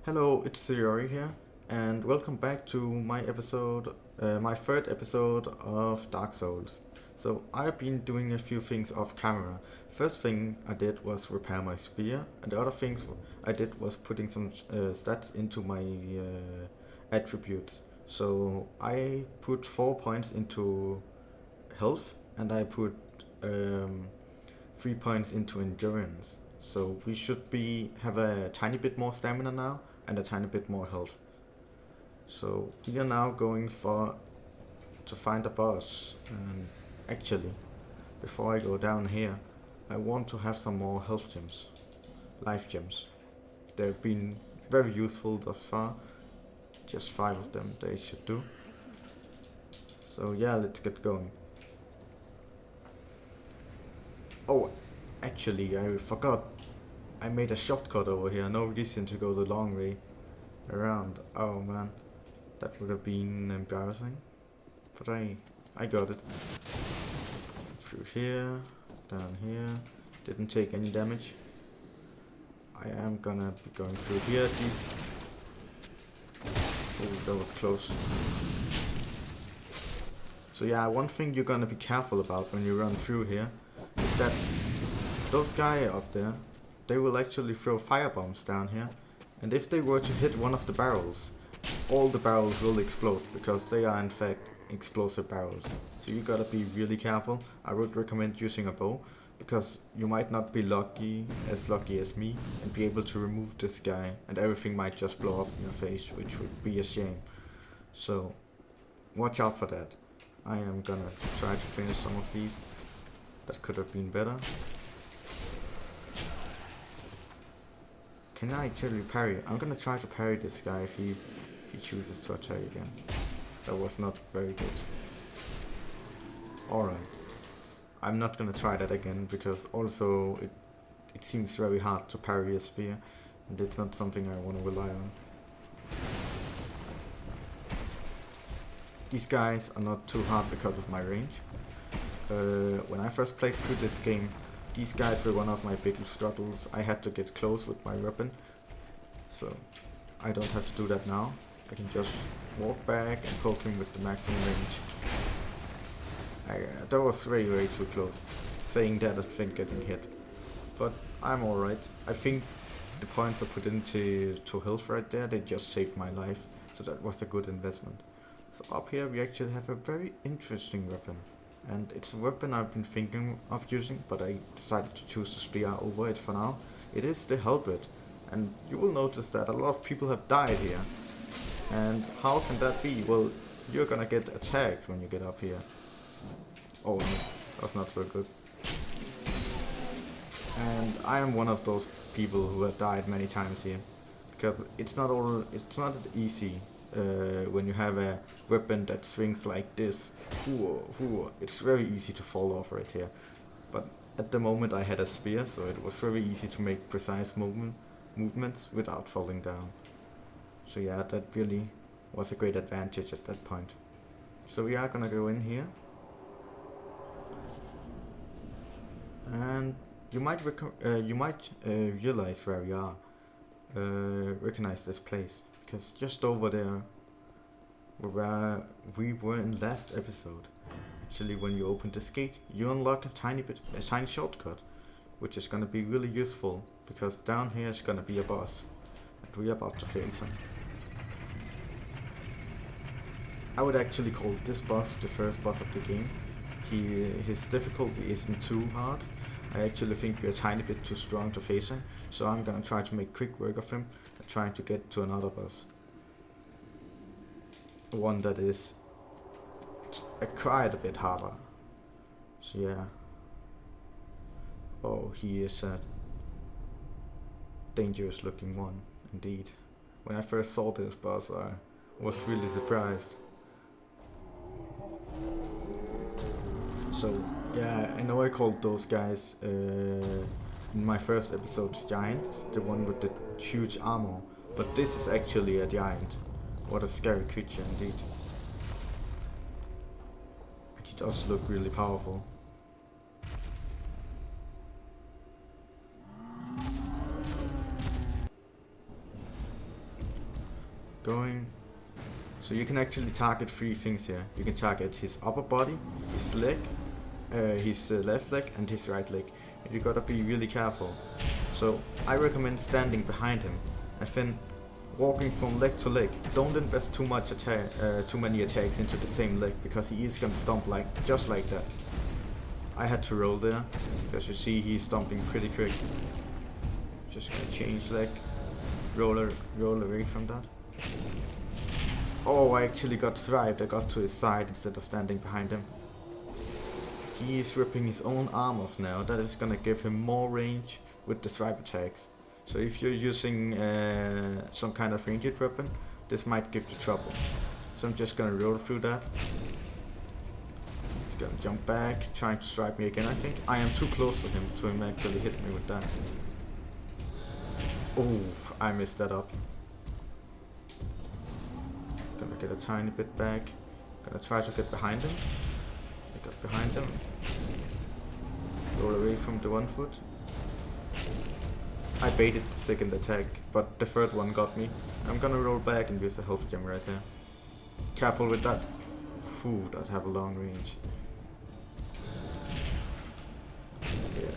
Hello, it's Siriori here, and welcome back to my third episode of Dark Souls. So I've been doing a few things off camera. First thing I did was repair my spear, and the other thing I did was putting some stats into my attributes. So I put 4 points into health, and I put um, 3 points into endurance. So we should be have a tiny bit more stamina now and a tiny bit more health. So we are now going for to find a boss. And actually, before I go down here, I want to have some more health gems, life gems. They've been very useful thus far. Just 5 of them they should do. So yeah, let's get going. Oh, actually, I forgot. I made a shortcut over here. No reason to go the long way around. Oh man, that would have been embarrassing. But I got it. Through here, down here. Didn't take any damage. I am gonna be going through here. These. Oh, that was close. So yeah, one thing you're gonna be careful about when you run through here is that those guys up there, they will actually throw fire bombs down here, and if they were to hit one of the barrels, all the barrels will explode because they are in fact explosive barrels. So you gotta be really careful. I would recommend using a bow because you might not be lucky as me and be able to remove this guy, and everything might just blow up in your face, which would be a shame. So watch out for that. I am gonna try to finish some of these. That could have been better. Can I actually parry? I'm gonna try to parry this guy if he chooses to attack again. That was not very good. Alright. I'm not gonna try that again because also it seems very hard to parry a spear, and it's not something I want to rely on. These guys are not too hard because of my range. When I first played through this game, these guys were one of my biggest struggles. I had to get close with my weapon, so I don't have to do that now. I can just walk back and poke him with the maximum range. That was way too close. Saying that, I think getting hit. But I'm alright. I think the points I put into health right there, they just saved my life. So that was a good investment. So up here we actually have a very interesting weapon. And it's a weapon I've been thinking of using, but I decided to choose the spear over it for now. It is the halberd, and you will notice that a lot of people have died here. And how can that be? Well, you're gonna get attacked when you get up here. Oh no, that's not so good. And I am one of those people who have died many times here, because it's not easy. When you have a weapon that swings like this, it's very easy to fall off right here. But at the moment I had a spear, so it was very easy to make precise movements without falling down. So yeah, that really was a great advantage at that point. So we are gonna go in here, and you might realize where we are, recognize this place. Because just over there, where we were in last episode, actually when you open this gate, you unlock a tiny shortcut, which is gonna be really useful, because down here is gonna be a boss, and we're about to face him. I would actually call this boss the first boss of the game. His difficulty isn't too hard. I actually think we're a tiny bit too strong to face him, so I'm gonna try to make quick work of him and trying to get to another boss. One that is quite a bit harder. So yeah. Oh, he is a dangerous looking one, indeed. When I first saw this boss, I was really surprised. So yeah, I know I called those guys in my first episodes giants, the one with the huge armor, but this is actually a giant. What a scary creature indeed. And he does look really powerful. Going. So you can actually target 3 things here. You can target his upper body, his leg, his left leg, and his right leg. And you gotta be really careful. So I recommend standing behind him and then walking from leg to leg. Don't invest too many attacks into the same leg, because he is gonna stomp just like that. I had to roll there, because you see he's stomping pretty quick. Just gonna change leg, roll away from that. Oh, I actually got swiped. I got to his side instead of standing behind him. He is ripping his own arm off now. That is gonna give him more range with the swipe attacks. So if you're using some kind of ranged weapon, this might give you trouble. So I'm just gonna roll through that. He's gonna jump back, trying to strike me again. I think I am too close to him actually hit me with that. Oh, I messed that up. Gonna get a tiny bit back. Gonna try to get behind him. I got behind him. Roll away from the 1 foot. I baited the second attack, but the third one got me. I'm gonna roll back and use the health gem right there. Careful with that. Phew, that have a long range. Yeah.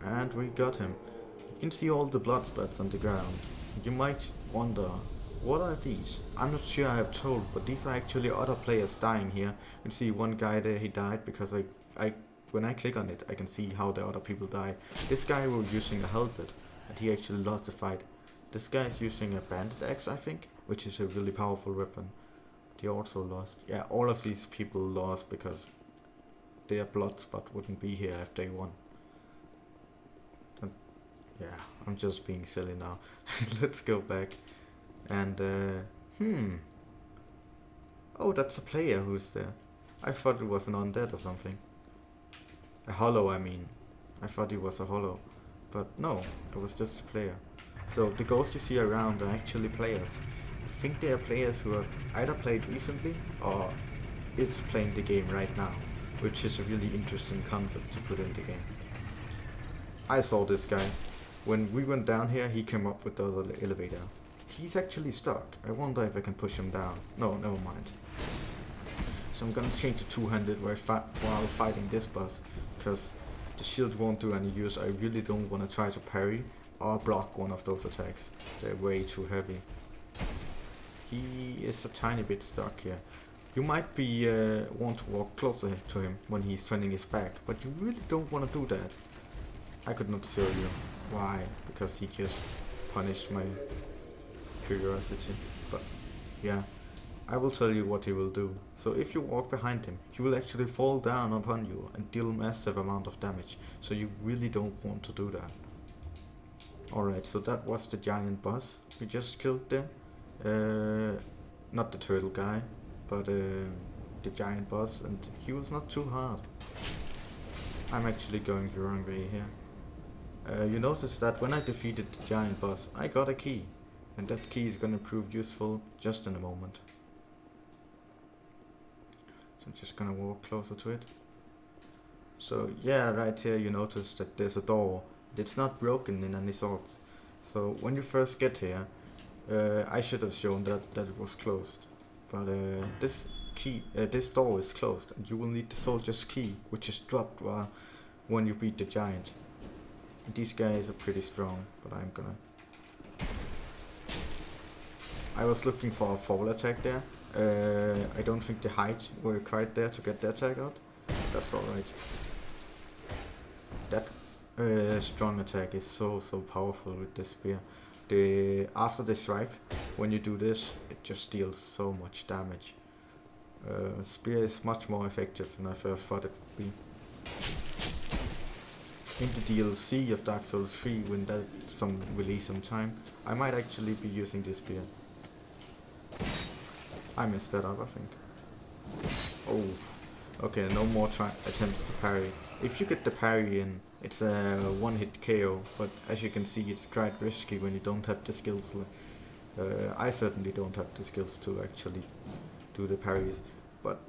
And we got him. You can see all the blood spots on the ground. You might wonder, what are these? I'm not sure I have told, but these are actually other players dying here. You can see one guy there, he died because when I click on it, I can see how the other people die. This guy was using a halberd, and he actually lost the fight. This guy is using a bandit axe, I think, which is a really powerful weapon. He also lost. Yeah, all of these people lost because their bloodspot wouldn't be here if they won. And yeah, I'm just being silly now. Let's go back. And, oh, that's a player who's there. I thought it was an undead or something. A hollow, I mean. I thought he was a hollow. But no, it was just a player. So the ghosts you see around are actually players. I think they are players who have either played recently or is playing the game right now, which is a really interesting concept to put in the game. I saw this guy. When we went down here, he came up with the other elevator. He's actually stuck. I wonder if I can push him down. No, never mind. So I'm gonna change to two-handed while fighting this boss, because the shield won't do any use. I really don't want to try to parry or block one of those attacks. They're way too heavy. He is a tiny bit stuck here. You might be want to walk closer to him when he's turning his back, but you really don't want to do that. I could not show you why, because he just punished my curiosity. But yeah, I will tell you what he will do. So if you walk behind him, he will actually fall down upon you and deal massive amount of damage. So you really don't want to do that. Alright, so that was the giant boss we just killed there. Not the turtle guy, but the giant boss, and he was not too hard. I'm actually going the wrong way here. You notice that when I defeated the giant boss, I got a key. And that key is gonna prove useful just in a moment. So I'm just gonna walk closer to it. So yeah, right here you notice that there's a door. It's not broken in any sorts. So when you first get here, I should have shown that it was closed. But this door is closed, and you will need the soldier's key, which is dropped when you beat the giant. And these guys are pretty strong, but I was looking for a fall attack there. I don't think the height were quite there to get the attack out. That's alright. That strong attack is so powerful with this spear. After the swipe, when you do this, it just deals so much damage. Spear is much more effective than I first thought it would be. In the DLC of Dark Souls 3, when that release sometime, I might actually be using this spear. I messed that up, I think. Oh, okay, no more attempts to parry. If you get the parry in, it's a one-hit KO, but as you can see, it's quite risky when you don't have the skills. I certainly don't have the skills to actually do the parries, but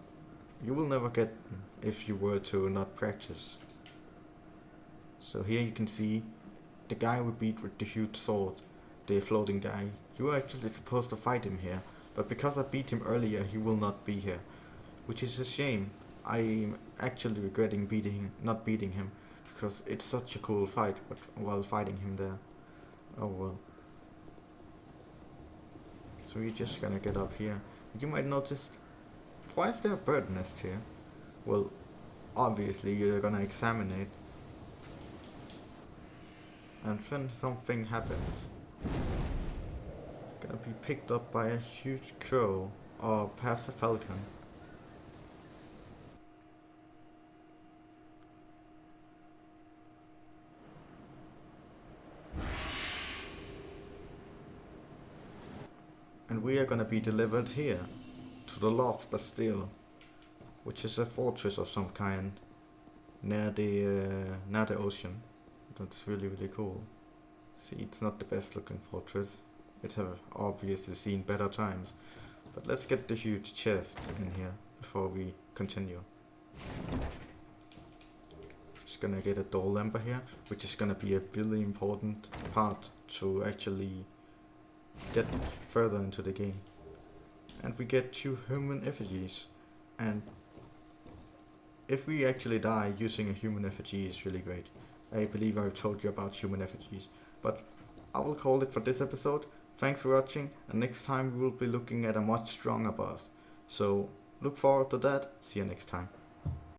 you will never get them if you were to not practice. So here you can see the guy we beat with the huge sword. the floating guy. You were actually supposed to fight him here, but because I beat him earlier, he will not be here, which is a shame. I'm actually regretting not beating him, because it's such a cool fight, but while fighting him there. Oh well. So we're just gonna get up here. You might notice, why is there a bird nest here? Well, obviously you're gonna examine it. And then something happens. Gonna be picked up by a huge crow, or perhaps a falcon. And we are gonna be delivered here, to the Lost Bastille, which is a fortress of some kind, near the ocean. That's really cool. See, it's not the best looking fortress. It have obviously seen better times. But let's get the huge chests in here before we continue. Just gonna get a door lamper here, which is gonna be a really important part to actually get further into the game. And we get 2 human effigies, and if we actually die, using a human effigy is really great. I believe I've told you about human effigies, but I will call it for this episode. Thanks for watching, and next time we will be looking at a much stronger boss. So look forward to that. See you next time.